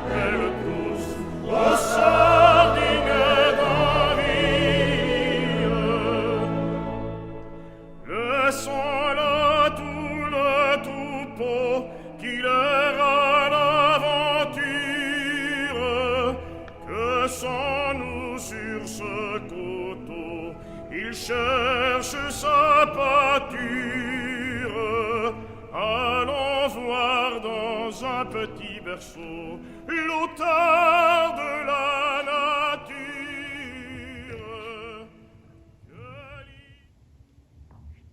appelle tous au sort digne d'envie. Laissons-là tout le troupeau qui leur a l'aventure, que sans nous sur ce coteau, il cherche sa pâture. Allons voir dans un petit berceau l'auteur de la nature.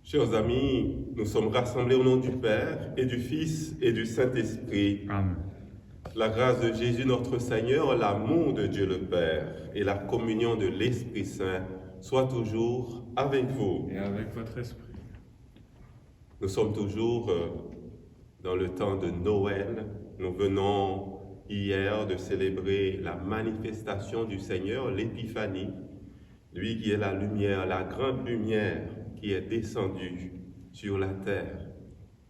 Chers amis, nous sommes rassemblés au nom du Père et du Fils et du Saint-Esprit. Amen. La grâce de Jésus notre Seigneur, l'amour de Dieu le Père et la communion de l'Esprit Saint soient toujours avec vous. Et avec votre esprit. Nous sommes toujours dans le temps de Noël. Nous venons hier de célébrer la manifestation du Seigneur, l'Épiphanie, lui qui est la lumière, la grande lumière qui est descendue sur la terre.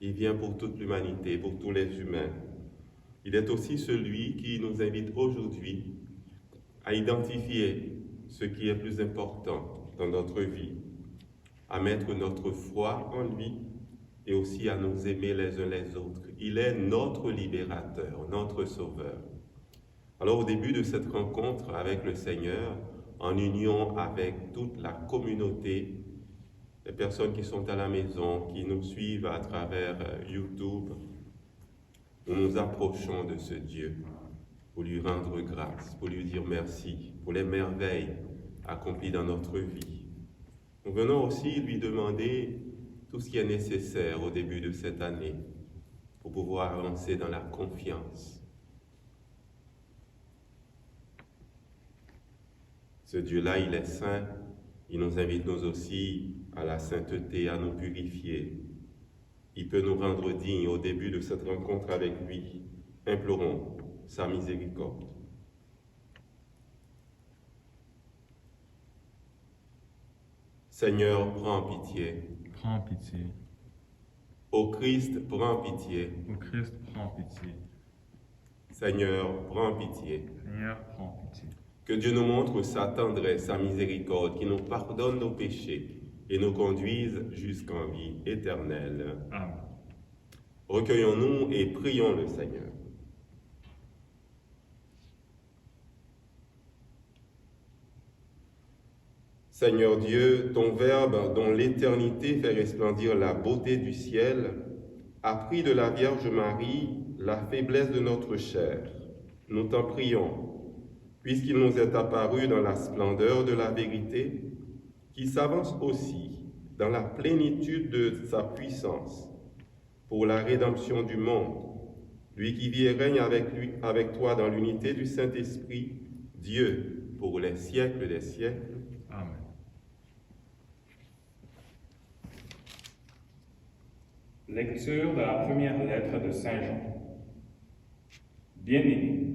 Il vient pour toute l'humanité, pour tous les humains. Il est aussi celui qui nous invite aujourd'hui à identifier ce qui est plus important dans notre vie, à mettre notre foi en lui et aussi à nous aimer les uns les autres. Il est notre libérateur, notre sauveur. Alors au début de cette rencontre avec le Seigneur, en union avec toute la communauté, les personnes qui sont à la maison, qui nous suivent à travers YouTube, nous nous approchons de ce Dieu pour lui rendre grâce, pour lui dire merci, pour les merveilles accomplies dans notre vie. Nous venons aussi lui demander tout ce qui est nécessaire au début de cette année pour pouvoir avancer dans la confiance. Ce Dieu-là, il est saint, il nous invite nous aussi à la sainteté, à nous purifier. Il peut nous rendre dignes au début de cette rencontre avec lui. Implorons sa miséricorde. Seigneur, prends pitié. Prends pitié. Ô Christ, prends pitié. Ô Christ, prends pitié. Seigneur, prends pitié. Seigneur, prends pitié. Que Dieu nous montre sa tendresse, sa miséricorde, qui nous pardonne nos péchés et nous conduise jusqu'en vie éternelle. Amen. Recueillons-nous et prions le Seigneur. Seigneur Dieu, ton Verbe, dont l'éternité fait resplendir la beauté du ciel, a pris de la Vierge Marie la faiblesse de notre chair. Nous t'en prions, puisqu'il nous est apparu dans la splendeur de la vérité, qui s'avance aussi dans la plénitude de sa puissance pour la rédemption du monde, lui qui vit et règne avec toi dans l'unité du Saint-Esprit, Dieu, pour les siècles des siècles. Amen. Lecture de la première lettre de Saint Jean. Bien-aimés,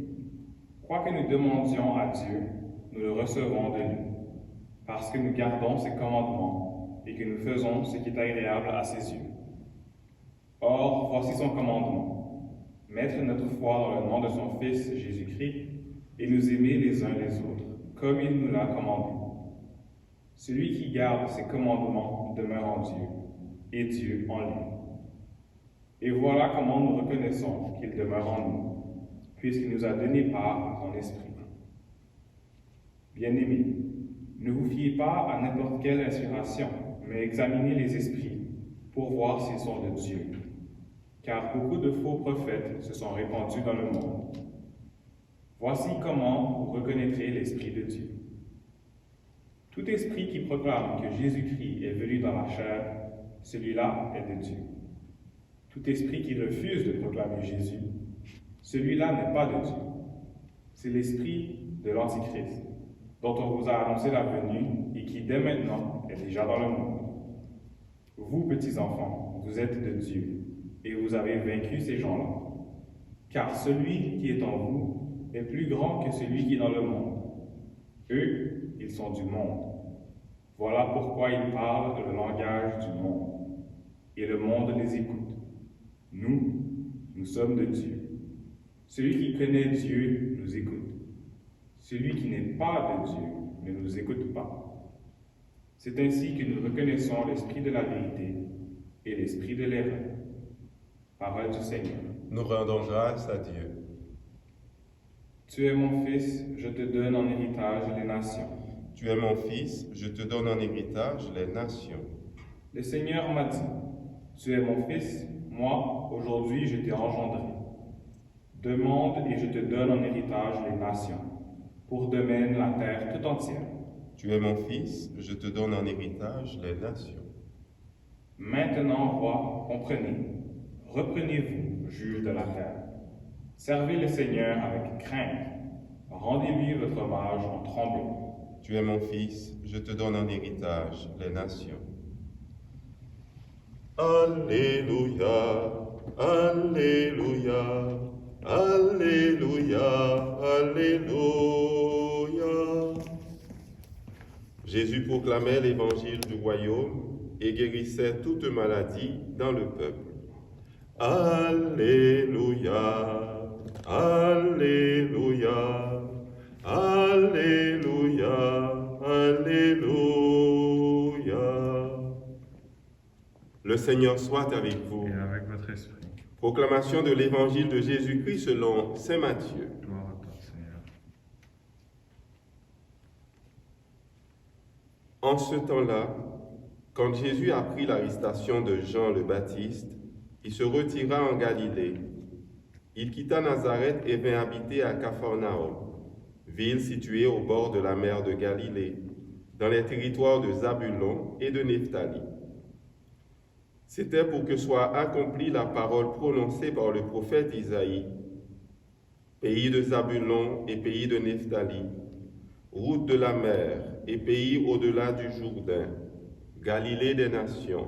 quoi que nous demandions à Dieu, nous le recevons de lui, parce que nous gardons ses commandements et que nous faisons ce qui est agréable à ses yeux. Or, voici son commandement, mettre notre foi dans le nom de son Fils Jésus-Christ et nous aimer les uns les autres, comme il nous l'a commandé. Celui qui garde ses commandements demeure en Dieu, et Dieu en lui. Et voilà comment nous reconnaissons qu'il demeure en nous, puisqu'il nous a donné part à son esprit. Bien-aimés, ne vous fiez pas à n'importe quelle inspiration, mais examinez les esprits pour voir s'ils sont de Dieu. Car beaucoup de faux prophètes se sont répandus dans le monde. Voici comment vous reconnaîtrez l'Esprit de Dieu. Tout esprit qui proclame que Jésus-Christ est venu dans la chair, celui-là est de Dieu. Tout esprit qui refuse de proclamer Jésus, celui-là n'est pas de Dieu. C'est l'esprit de l'Antichrist, dont on vous a annoncé la venue et qui dès maintenant est déjà dans le monde. Vous, petits enfants, vous êtes de Dieu et vous avez vaincu ces gens-là. Car celui qui est en vous est plus grand que celui qui est dans le monde. Eux, ils sont du monde. Voilà pourquoi ils parlent le langage du monde. Et le monde les écoute. Nous sommes de Dieu. Celui qui connaît Dieu nous écoute. Celui qui n'est pas de Dieu ne nous écoute pas. C'est ainsi que nous reconnaissons l'esprit de la vérité et l'esprit de l'erreur. Parole du Seigneur. Nous rendons grâce à Dieu. Tu es mon fils, je te donne en héritage les nations. Tu es mon fils, je te donne en héritage les nations. Le Seigneur m'a dit, tu es mon fils, moi, aujourd'hui, je t'ai engendré. Demande et je te donne en héritage les nations, pour domaine la terre tout entière. Tu es mon fils, je te donne en héritage les nations. Maintenant, roi, comprenez, reprenez-vous, juge de la terre. Servez le Seigneur avec crainte, rendez-lui votre hommage en tremblant. Tu es mon fils, je te donne en héritage les nations. Alléluia, Alléluia, Alléluia, Alléluia. Jésus proclamait l'évangile du royaume et guérissait toute maladie dans le peuple. Alléluia, Alléluia, Alléluia, Alléluia. Le Seigneur soit avec vous. Et avec votre esprit. Proclamation de l'évangile de Jésus-Christ selon saint Matthieu. Gloire à toi, Seigneur. En ce temps-là, quand Jésus apprit l'arrestation de Jean le Baptiste, il se retira en Galilée. Il quitta Nazareth et vint habiter à Capharnaüm, ville située au bord de la mer de Galilée, dans les territoires de Zabulon et de Nephtali. C'était pour que soit accomplie la parole prononcée par le prophète Isaïe. Pays de Zabulon et pays de Nephtali, route de la mer et pays au-delà du Jourdain, Galilée des nations.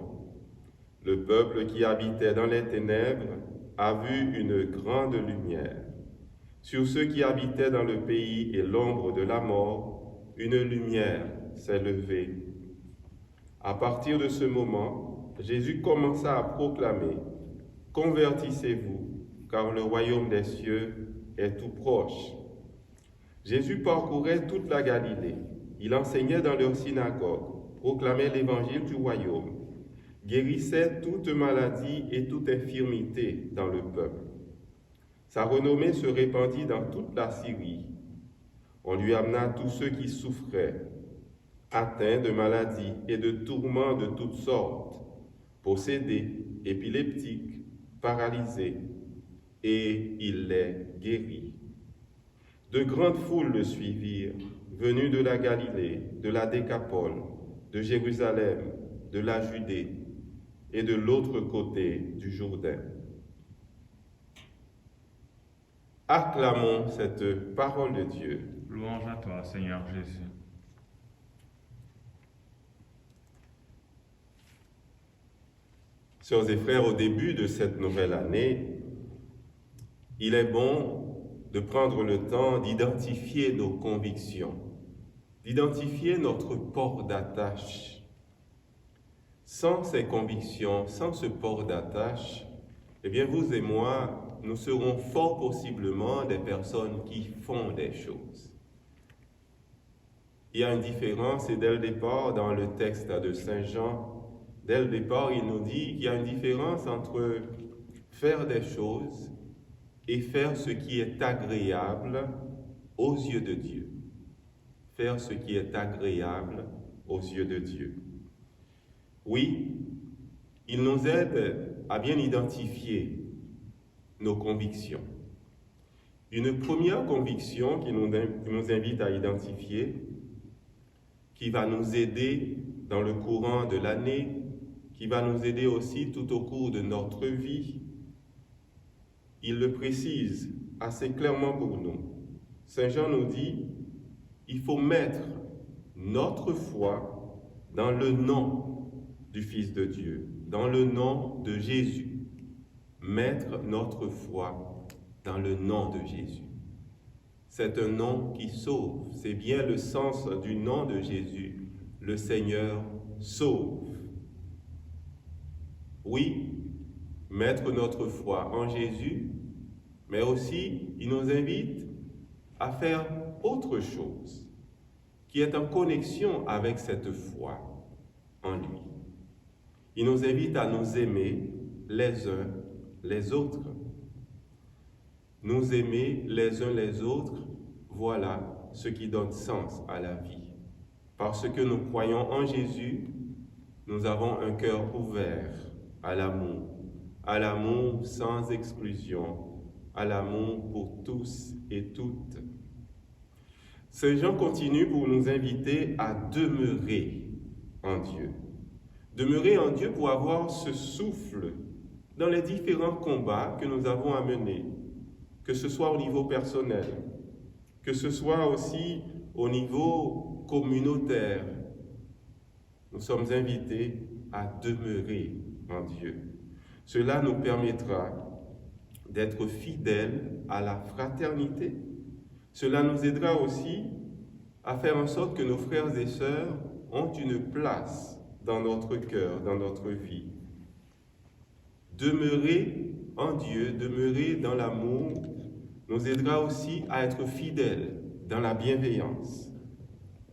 Le peuple qui habitait dans les ténèbres a vu une grande lumière. Sur ceux qui habitaient dans le pays et l'ombre de la mort, une lumière s'est levée. À partir de ce moment, Jésus commença à proclamer « Convertissez-vous, car le royaume des cieux est tout proche. » Jésus parcourait toute la Galilée. Il enseignait dans leurs synagogues, proclamait l'évangile du royaume, guérissait toute maladie et toute infirmité dans le peuple. Sa renommée se répandit dans toute la Syrie. On lui amena tous ceux qui souffraient, atteints de maladies et de tourments de toutes sortes, possédés, épileptiques, paralysés, et il les guérit. De grandes foules le suivirent, venues de la Galilée, de la Décapole, de Jérusalem, de la Judée et de l'autre côté du Jourdain. Acclamons cette parole de Dieu. Louange à toi, Seigneur Jésus. Sœurs et frères, au début de cette nouvelle année, il est bon de prendre le temps d'identifier nos convictions, d'identifier notre port d'attache. Sans ces convictions, sans ce port d'attache, eh bien vous et moi, nous serons fort possiblement des personnes qui font des choses. Il y a une différence, et dès le départ, dans le texte de Saint Jean, dès le départ, il nous dit qu'il y a une différence entre faire des choses et faire ce qui est agréable aux yeux de Dieu. Faire ce qui est agréable aux yeux de Dieu. Oui, il nous aide à bien identifier nos convictions. Une première conviction qui nous invite à identifier, qui va nous aider dans le courant de l'année, qui va nous aider aussi tout au cours de notre vie. Il le précise assez clairement pour nous. Saint Jean nous dit, il faut mettre notre foi dans le nom du Fils de Dieu, dans le nom de Jésus. Mettre notre foi dans le nom de Jésus. C'est un nom qui sauve. C'est bien le sens du nom de Jésus. Le Seigneur sauve. Oui, mettre notre foi en Jésus Mais aussi, il nous invite à faire autre chose qui est en connexion avec cette foi en lui. Il nous invite à nous aimer les uns les autres. Nous aimer les uns les autres, voilà ce qui donne sens à la vie. Parce que nous croyons en Jésus, nous avons un cœur ouvert à l'amour sans exclusion, à l'amour pour tous et toutes. Saint Jean continue pour nous inviter à demeurer en Dieu. Demeurer en Dieu pour avoir ce souffle dans les différents combats que nous avons à mener, que ce soit au niveau personnel, que ce soit aussi au niveau communautaire. Nous sommes invités à demeurer en Dieu. Cela nous permettra d'être fidèles à la fraternité. Cela nous aidera aussi à faire en sorte que nos frères et sœurs ont une place dans notre cœur, dans notre vie. Demeurer en Dieu, demeurer dans l'amour, nous aidera aussi à être fidèles dans la bienveillance.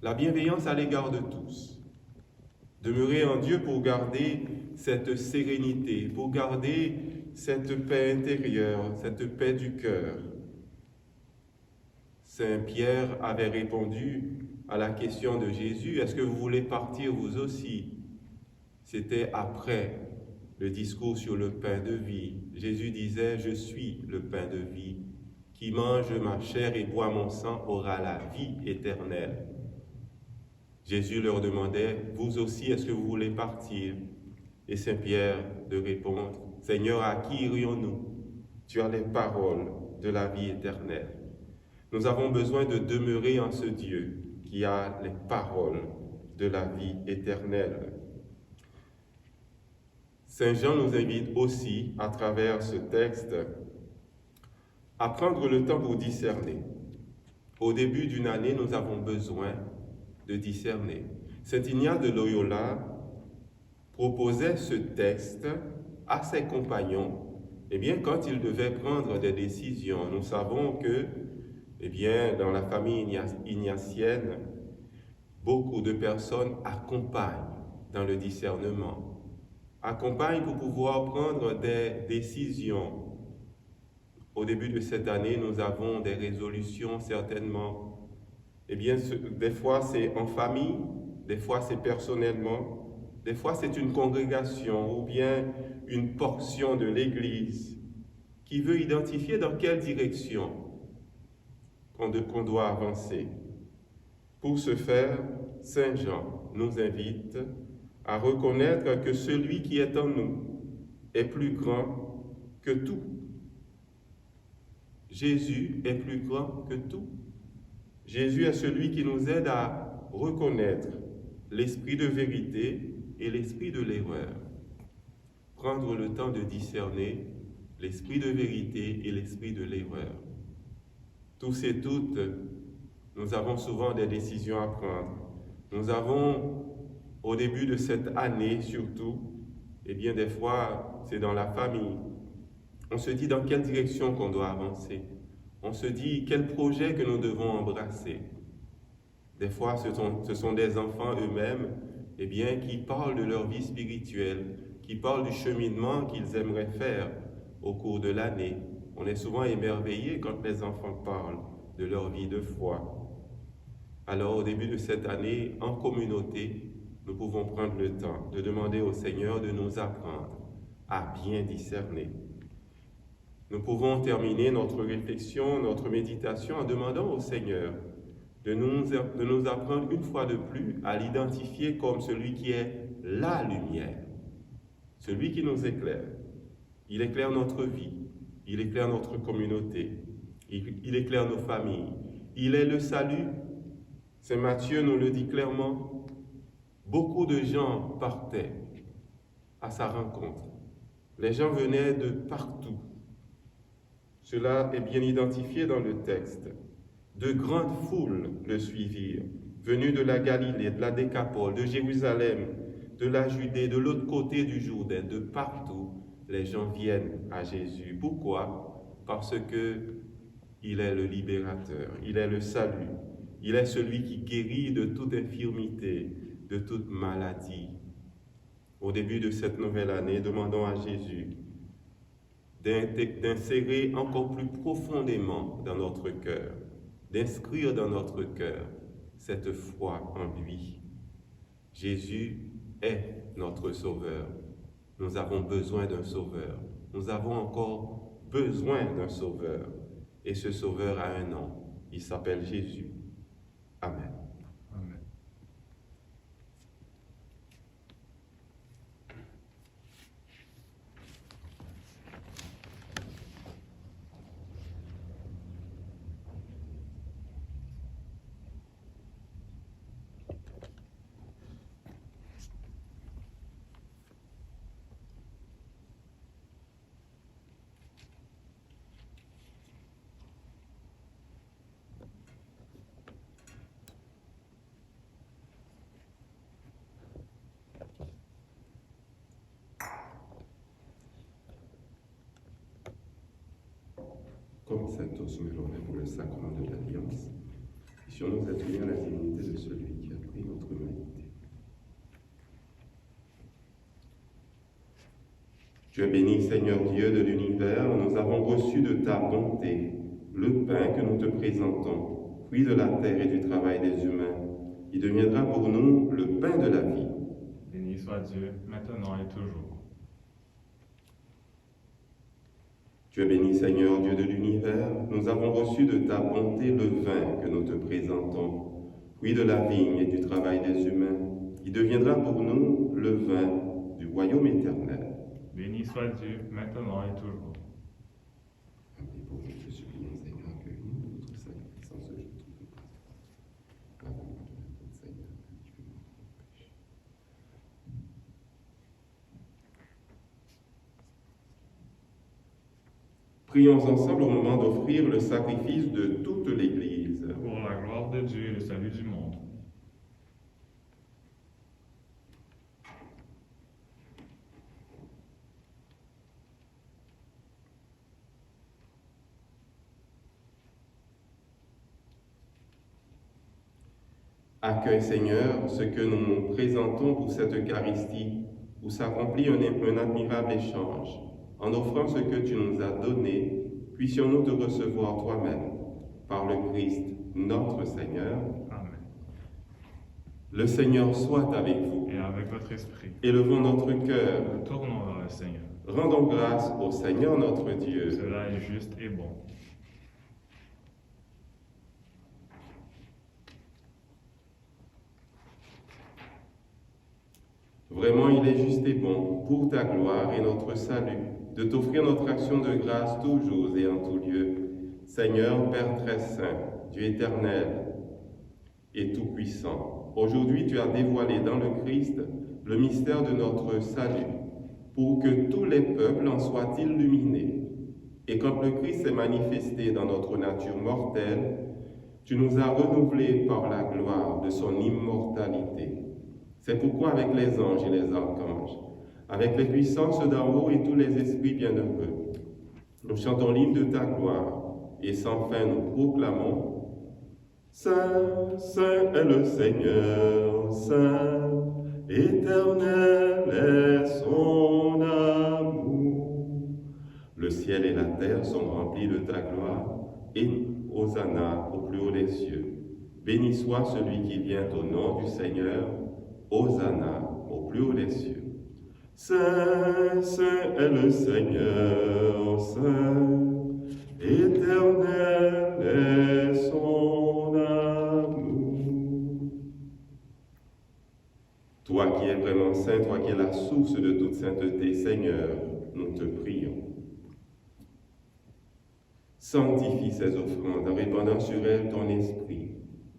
La bienveillance à l'égard de tous. Demeurer en Dieu pour garder cette sérénité, pour garder cette paix intérieure, cette paix du cœur. Saint Pierre avait répondu à la question de Jésus, « Est-ce que vous voulez partir vous aussi ?» C'était après le discours sur le pain de vie. Jésus disait, « Je suis le pain de vie. Qui mange ma chair et boit mon sang aura la vie éternelle. » Jésus leur demandait, « Vous aussi, est-ce que vous voulez partir ?» Et Saint Pierre de répondre, « Seigneur, à qui irions-nous? Tu as les paroles de la vie éternelle. » Nous avons besoin de demeurer en ce Dieu qui a les paroles de la vie éternelle. Saint Jean nous invite aussi, à travers ce texte, à prendre le temps pour discerner. Au début d'une année, nous avons besoin de discerner. Saint Ignace de Loyola proposait ce texte à ses compagnons, quand ils devaient prendre des décisions. Nous savons que, dans la famille ignatienne, beaucoup de personnes accompagnent dans le discernement, accompagnent pour pouvoir prendre des décisions. Au début de cette année, nous avons des résolutions certainement. Des fois c'est en famille, des fois c'est personnellement, des fois c'est une congrégation ou bien une portion de l'Église qui veut identifier dans quelle direction qu'on doit avancer. Pour ce faire, Saint Jean nous invite à reconnaître que celui qui est en nous est plus grand que tout. Jésus est plus grand que tout. Jésus est celui qui nous aide à reconnaître l'esprit de vérité et l'esprit de l'erreur. Prendre le temps de discerner l'esprit de vérité et l'esprit de l'erreur. Tous et toutes, nous avons souvent des décisions à prendre. Nous avons, au début de cette année surtout, des fois, c'est dans la famille. On se dit dans quelle direction qu'on doit avancer. On se dit quel projet que nous devons embrasser. Des fois, ce sont des enfants eux-mêmes qui parlent de leur vie spirituelle, qui parlent du cheminement qu'ils aimeraient faire au cours de l'année. On est souvent émerveillé quand les enfants parlent de leur vie de foi. Alors, au début de cette année, en communauté, nous pouvons prendre le temps de demander au Seigneur de nous apprendre à bien discerner. Nous pouvons terminer notre réflexion, notre méditation en demandant au Seigneur de nous apprendre une fois de plus à l'identifier comme celui qui est la lumière, celui qui nous éclaire. Il éclaire notre vie, il éclaire notre communauté, il éclaire nos familles. Il est le salut. Saint Matthieu nous le dit clairement. Beaucoup de gens partaient à sa rencontre. Les gens venaient de partout. Cela est bien identifié dans le texte. De grandes foules le suivirent, venues de la Galilée, de la Décapole, de Jérusalem, de la Judée, de l'autre côté du Jourdain, de partout. Les gens viennent à Jésus. Pourquoi? parce que il est le libérateur, il est le salut, il est celui qui guérit de toute infirmité, de toute maladie. Au début de cette nouvelle année, demandons à Jésus d'insérer encore plus profondément dans notre cœur, d'inscrire dans notre cœur cette foi en lui. Jésus est notre Sauveur. Nous avons besoin d'un Sauveur. Nous avons encore besoin d'un Sauveur. Et ce Sauveur a un nom. Il s'appelle Jésus. Amen. Amen. Comme Saint-Os me l'aurait pour le sacrement de l'Alliance, puissions-nous accueillir la divinité de celui qui a pris notre humanité. Tu es béni, Seigneur Dieu de l'univers, nous avons reçu de ta bonté le pain que nous te présentons, fruit de la terre et du travail des humains, qui deviendra pour nous le pain de la vie. Béni soit Dieu, maintenant et toujours. Tu es béni, Seigneur Dieu de l'univers, nous avons reçu de ta bonté le vin que nous te présentons, fruit de la vigne et du travail des humains, qui deviendra pour nous le vin du royaume éternel. Béni soit Dieu, maintenant et toujours. Et pour nous, te supplions, Seigneur, que nous, de votre sacrifice en ce jour de grâce. Pardonne-nous de la faute, Seigneur, purifie-nous de nos péchés. Prions ensemble au moment d'offrir le sacrifice de toute l'Église. Pour la gloire de Dieu et le salut du monde. Accueille, Seigneur, ce que nous présentons pour cette Eucharistie, où s'accomplit un admirable échange. En offrant ce que tu nous as donné, puissions-nous te recevoir toi-même, par le Christ, notre Seigneur. Amen. Le Seigneur soit avec vous. Et avec votre esprit. Élevons notre cœur. Nous tournons vers le Seigneur. Rendons grâce au Seigneur notre Dieu. Cela est juste et bon. Vraiment, il est juste et bon, pour ta gloire et notre salut, de t'offrir notre action de grâce toujours et en tout lieu. Seigneur, Père très saint, Dieu éternel et tout-puissant, aujourd'hui tu as dévoilé dans le Christ le mystère de notre salut, pour que tous les peuples en soient illuminés. Et quand le Christ s'est manifesté dans notre nature mortelle, tu nous as renouvelés par la gloire de son immortalité. C'est pourquoi avec les anges et les archanges, avec les puissances d'en haut et tous les esprits bienheureux, nous chantons l'hymne de ta gloire et sans fin nous proclamons « Saint, Saint est le Seigneur, Saint, éternel est son amour. » Le ciel et la terre sont remplis de ta gloire et Hosanna au plus haut des cieux. Béni soit celui qui vient au nom du Seigneur. Hosanna au plus haut des cieux. Saint, Saint est le Seigneur, Saint, éternel est son amour. Toi qui es vraiment saint, toi qui es la source de toute sainteté, Seigneur, nous te prions. Sanctifie ces offrandes en répandant sur elles ton esprit,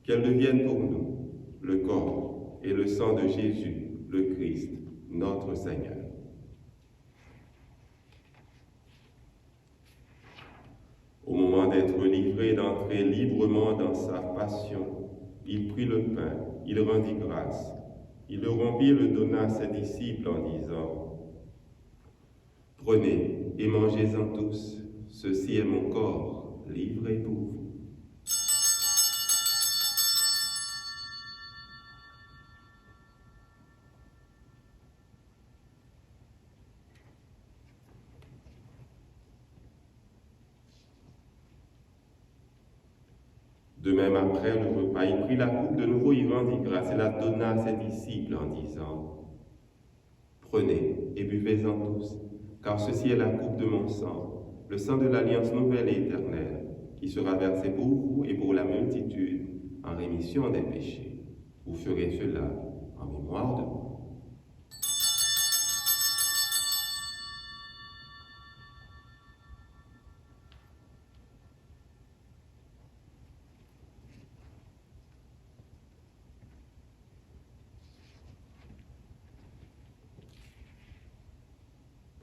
qu'elles deviennent pour nous le corps et le sang de Jésus, le Christ, notre Seigneur. Au moment d'être livré, d'entrer librement dans sa passion, il prit le pain, il rendit grâce, il le rompit et le donna à ses disciples en disant « Prenez et mangez-en tous, ceci est mon corps, livré pour vous. De même, après le repas, il prit la coupe de nouveau, il rendit grâce et la donna à ses disciples en disant, « Prenez et buvez-en tous, car ceci est la coupe de mon sang, le sang de l'alliance nouvelle et éternelle, qui sera versé pour vous et pour la multitude en rémission des péchés. Vous ferez cela en mémoire de moi. »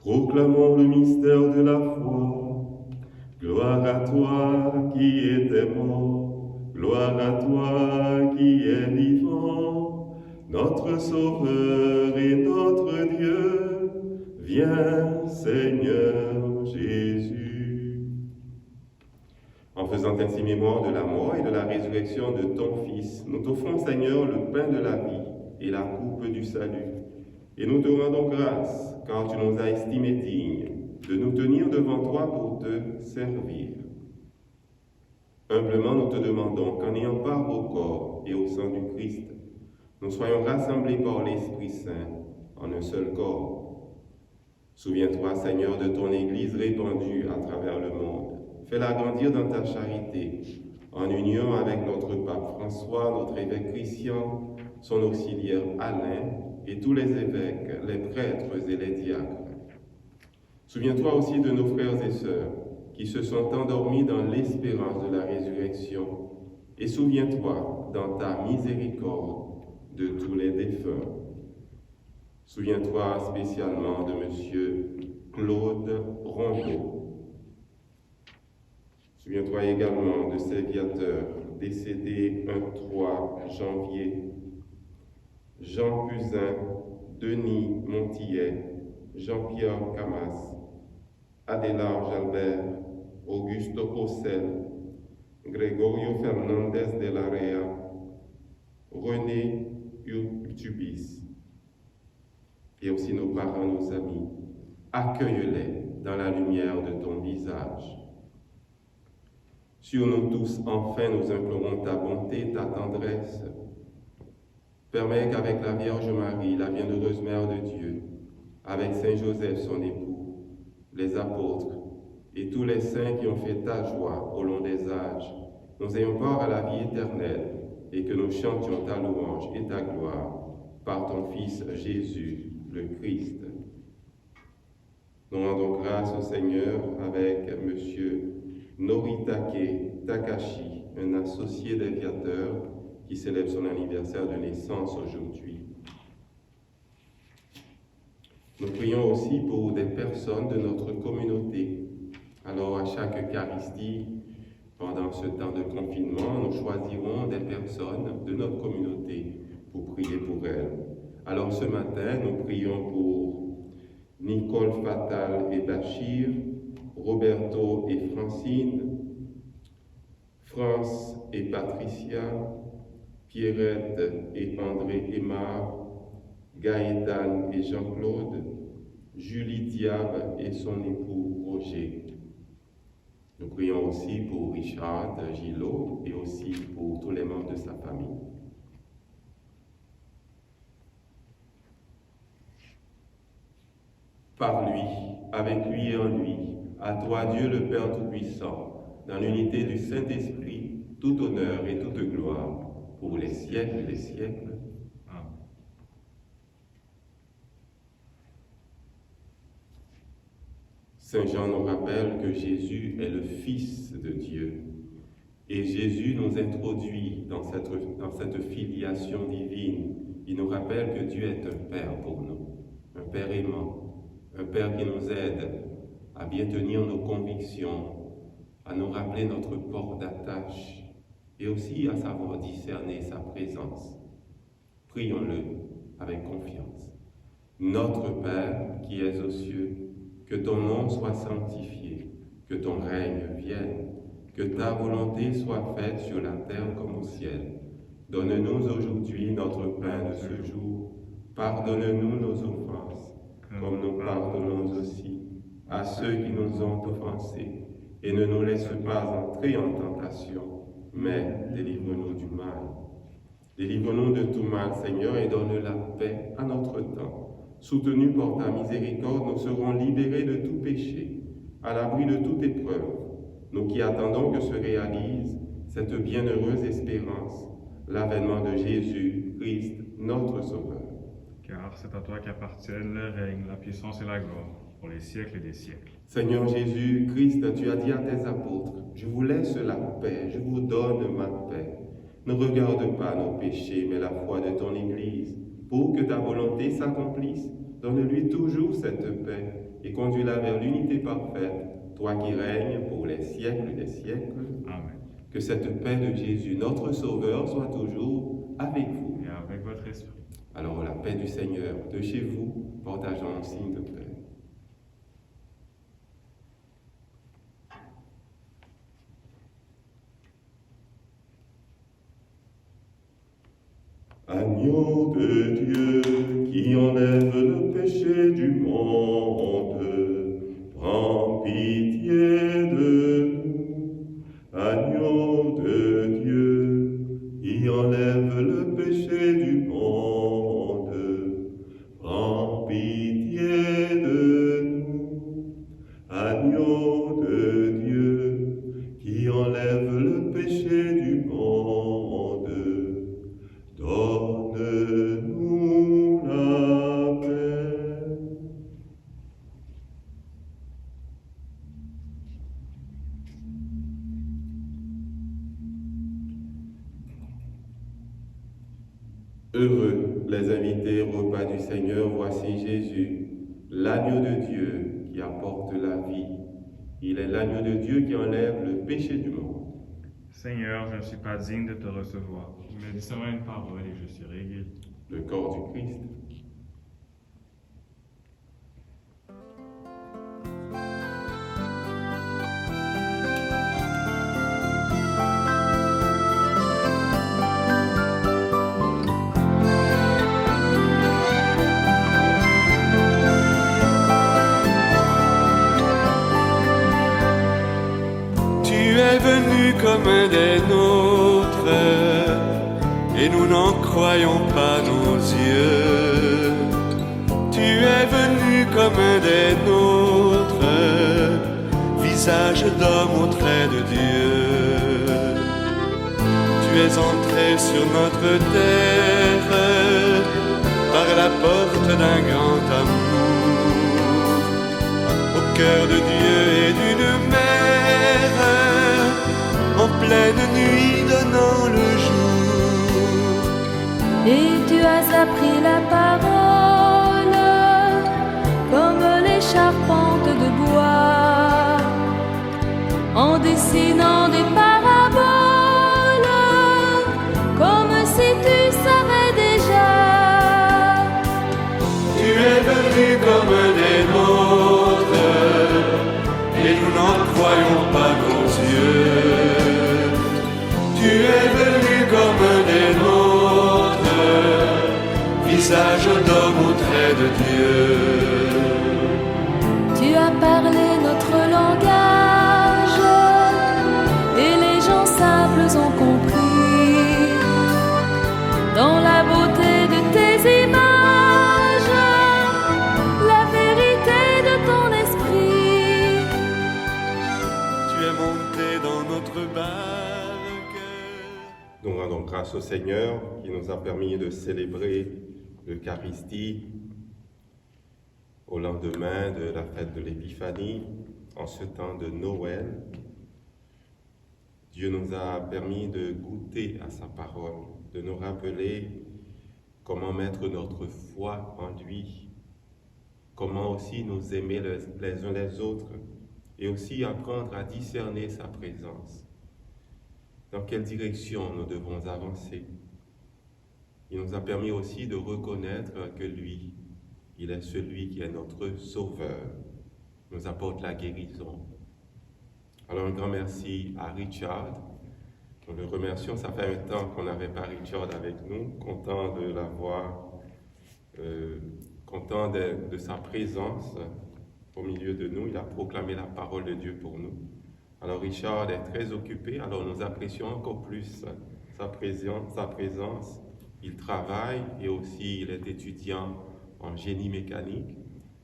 Proclamons le mystère de la foi. Gloire à toi qui étais mort, gloire à toi qui es vivant, notre Sauveur et notre Dieu. Viens, Seigneur Jésus. En faisant ainsi mémoire de la mort et de la résurrection de ton Fils, nous t'offrons, Seigneur, le pain de la vie et la coupe du salut. Et nous te rendons grâce, car tu nous as estimés dignes de nous tenir devant toi pour te servir. Humblement, nous te demandons qu'en ayant part au corps et au sang du Christ, nous soyons rassemblés par l'Esprit Saint en un seul corps. Souviens-toi, Seigneur, de ton Église répandue à travers le monde. Fais-la grandir dans ta charité, en union avec notre pape François, notre évêque Christian, son auxiliaire Alain, et tous les évêques, les prêtres et les diacres. Souviens-toi aussi de nos frères et sœurs qui se sont endormis dans l'espérance de la résurrection, et souviens-toi dans ta miséricorde de tous les défunts. Souviens-toi spécialement de M. Claude Rondeau. Souviens-toi également de ses viateurs décédés un 3 janvier, Jean Buzyn, Denis Montillet, Jean-Pierre Camas, Adélard Jalbert, Augusto Cossel, Gregorio Fernandez de la Rea, René Urtubis, et aussi nos parents, nos amis. Accueille-les dans la lumière de ton visage. Sur nous tous, enfin, nous implorons ta bonté, ta tendresse. Permets qu'avec la Vierge Marie, la bienheureuse Mère de Dieu, avec Saint Joseph, son époux, les apôtres et tous les saints qui ont fait ta joie au long des âges, nous ayons part à la vie éternelle et que nous chantions ta louange et ta gloire par ton Fils Jésus, le Christ. Nous rendons grâce au Seigneur avec M. Noritake Takashi, un associé des Viateurs qui célèbre son anniversaire de naissance aujourd'hui. Nous prions aussi pour des personnes de notre communauté. Alors, à chaque Eucharistie, pendant ce temps de confinement, nous choisirons des personnes de notre communauté pour prier pour elles. Alors, ce matin, nous prions pour Nicole Fatal et Bachir, Roberto et Francine, France et Patricia, Pierrette et André Aymar, Gaëtan et Jean-Claude, Julie Diab et son époux Roger. Nous prions aussi pour Richard Gillot et aussi pour tous les membres de sa famille. Par lui, avec lui et en lui, à toi Dieu le Père Tout-Puissant, dans l'unité du Saint-Esprit, tout honneur et toute gloire, pour les siècles des siècles. Amen. Saint Jean nous rappelle que Jésus est le Fils de Dieu. Et Jésus nous introduit dans cette filiation divine. Il nous rappelle que Dieu est un Père pour nous, un Père aimant, un Père qui nous aide à bien tenir nos convictions, à nous rappeler notre port d'attache et aussi à savoir discerner sa présence. Prions-le avec confiance. Notre Père qui es aux cieux, que ton nom soit sanctifié, Que ton règne vienne, que ta volonté soit faite sur la terre comme au ciel. Donne-nous aujourd'hui notre pain de ce jour. Pardonne-nous nos offenses, comme nous pardonnons aussi à ceux qui nous ont offensés. Et ne nous laisse pas entrer en tentation, mais délivre-nous du mal. Délivre-nous de tout mal, Seigneur, et donne la paix à notre temps. Soutenus par ta miséricorde, nous serons libérés de tout péché, à l'abri de toute épreuve, nous qui attendons que se réalise cette bienheureuse espérance, l'avènement de Jésus, Christ, notre Sauveur. Car c'est à toi qu'appartiennent le règne, la puissance et la gloire, pour les siècles et des siècles. Seigneur Jésus, Christ, tu as dit à tes apôtres, je vous laisse la paix, je vous donne ma paix. Ne regarde pas nos péchés, mais la foi de ton Église. Pour que ta volonté s'accomplisse, donne-lui toujours cette paix et conduis-la vers l'unité parfaite, toi qui règnes pour les siècles des siècles. Amen. Que cette paix de Jésus, notre Sauveur, soit toujours avec vous. Et avec votre esprit. Alors la paix du Seigneur, de chez vous, partageons un signe de paix. Agneau de Dieu qui enlève le péché du monde, prends pitié de nous. Agneau de Dieu qui enlève le péché du monde, prends pitié de nous. Agneau de Dieu qui enlève le péché du monde, donne-nous la paix. Heureux les invités au repas du Seigneur, voici Jésus, l'agneau de Dieu qui apporte la vie. Il est l'agneau de Dieu qui enlève le péché du monde. Seigneur, je ne suis pas digne de te recevoir, mais dis seulement une parole et je serai guéri. Le corps du Christ. Tu es venu comme un des nôtres, et nous n'en croyons pas nos yeux. Tu es venu comme un des nôtres, visage d'homme au trait de Dieu. Tu es entré sur notre terre, par la porte d'un grand amour, au cœur de Dieu et d'une mère, en pleine nuit donnant le jour. Et tu as appris la parole comme les charpentes de bois, en dessinant des paraboles, comme si tu savais déjà. Tu es venu comme un des nôtres, et nous n'en croyons pas nos yeux. Tu es venu comme un des nôtres, visage d'homme au trait de Dieu. Tu as parlé notre langage, et les gens simples ont compris, dans la beauté de tes images, la vérité de ton esprit. Tu es monté dans notre barque. Nous rendons grâce au Seigneur qui nous a permis de célébrer l'Eucharistie au lendemain de la fête de l'Épiphanie, en ce temps de Noël. Dieu nous a permis de goûter à sa parole, de nous rappeler comment mettre notre foi en lui, comment aussi nous aimer les uns les autres, et aussi apprendre à discerner sa présence. Dans quelle direction nous devons avancer. Il nous a permis aussi de reconnaître que lui, il est celui qui est notre sauveur, nous apporte la guérison, Alors un grand merci à Richard. Nous le remercions, ça fait un temps qu'on n'avait pas Richard avec nous, content de l'avoir, content de sa présence au milieu de nous. Il a proclamé la parole de Dieu pour nous. Alors Richard est très occupé, alors nous apprécions encore plus sa présence. Il travaille et aussi il est étudiant en génie mécanique.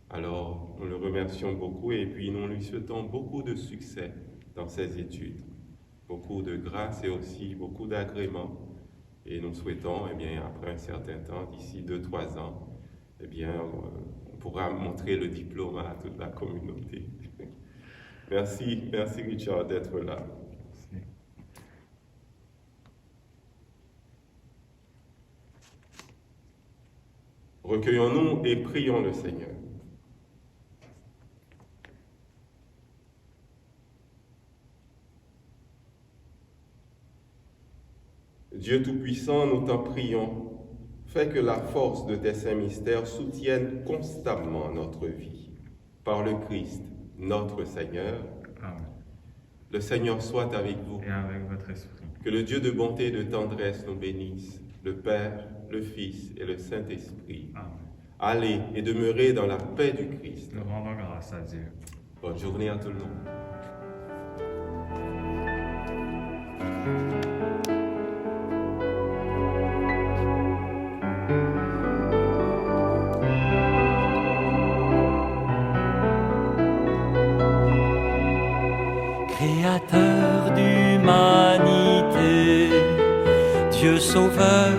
Alors nous le remercions beaucoup et puis nous lui souhaitons beaucoup de succès dans ses études. Beaucoup de grâce et aussi beaucoup d'agréments. Et nous souhaitons, eh bien, après un certain temps, d'ici 2-3 ans, eh bien, on pourra montrer le diplôme à toute la communauté. Merci Richard d'être là. Merci. Recueillons-nous et prions le Seigneur. Dieu Tout-Puissant, nous t'en prions, fais que la force de tes saints mystères soutienne constamment notre vie. Par le Christ, notre Seigneur. Amen. Le Seigneur soit avec vous. Et avec votre esprit. Que le Dieu de bonté et de tendresse nous bénisse, le Père, le Fils et le Saint-Esprit. Amen. Allez et demeurez dans la paix du Christ. Nous rendons grâce à Dieu. Bonne journée à tout le monde. Créateur d'humanité, Dieu sauveur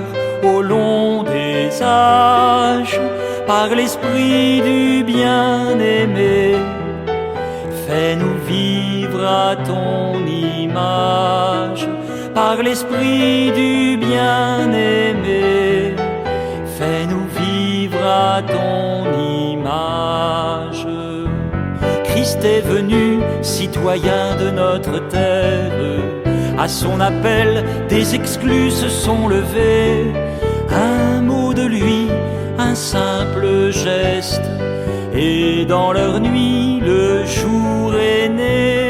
au long des âges, par l'esprit du bien-aimé, fais-nous vivre à ton image. Par l'esprit du bien-aimé, fais-nous vivre à ton image. Christ est venu, citoyen de notre terre. À son appel, des exclus se sont levés. Un mot de lui, un simple geste, et dans leur nuit, le jour est né.